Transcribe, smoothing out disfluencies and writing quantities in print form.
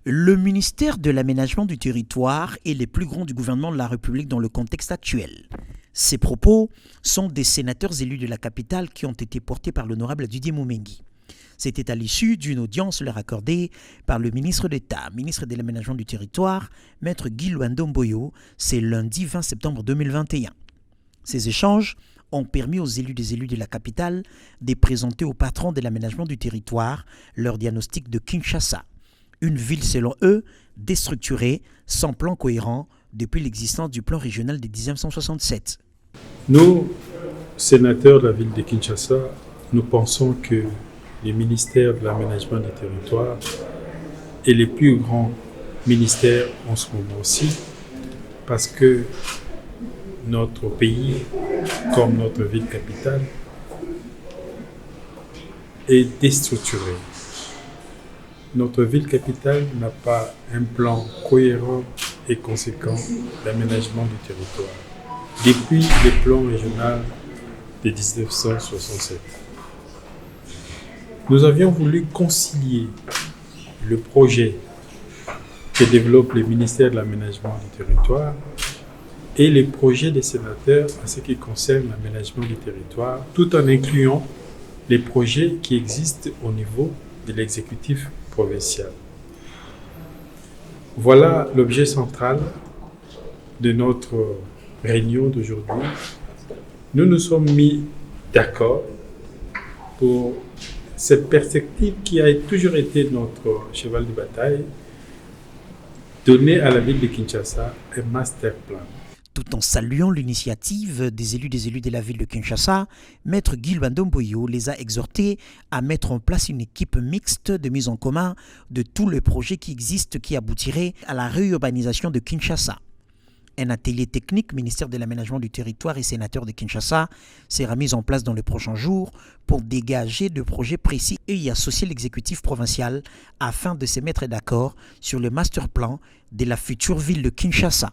Le ministère de l'Aménagement du Territoire est le plus grand du gouvernement de la République dans le contexte actuel. Ces propos sont des sénateurs élus de la capitale qui ont été portés par l'honorable Didier Moumengi. C'était à l'issue d'une audience leur accordée par le ministre d'État, ministre de l'Aménagement du Territoire, Maître Guy Luando Mboyo, c'est lundi 20 septembre 2021. Ces échanges ont permis aux élus de la capitale de présenter au patron de l'aménagement du territoire leur diagnostic de Kinshasa. Une ville, selon eux, déstructurée, sans plan cohérent depuis l'existence du plan régional de 1967. Nous, sénateurs de la ville de Kinshasa, nous pensons que le ministère de l'aménagement du territoire est le plus grand ministère en ce moment-ci parce que notre pays, comme notre ville capitale, est déstructuré. Notre ville capitale n'a pas un plan cohérent et conséquent d'aménagement du territoire depuis le plan régional de 1967. Nous avions voulu concilier le projet que développe le ministère de l'aménagement du territoire et les projets des sénateurs en ce qui concerne l'aménagement du territoire, tout en incluant les projets qui existent au niveau de l'exécutif provincial. Voilà l'objet central de notre réunion d'aujourd'hui. Nous nous sommes mis d'accord pour cette perspective qui a toujours été notre cheval de bataille, donner à la ville de Kinshasa un master plan. Tout en saluant l'initiative des élus de la ville de Kinshasa, Maître Guy Luando Mboyo les a exhortés à mettre en place une équipe mixte de mise en commun de tous les projets qui existent qui aboutiraient à la réurbanisation de Kinshasa. Un atelier technique, ministère de l'Aménagement du Territoire et sénateur de Kinshasa, sera mis en place dans les prochains jours pour dégager de projets précis et y associer l'exécutif provincial afin de se mettre d'accord sur le master plan de la future ville de Kinshasa.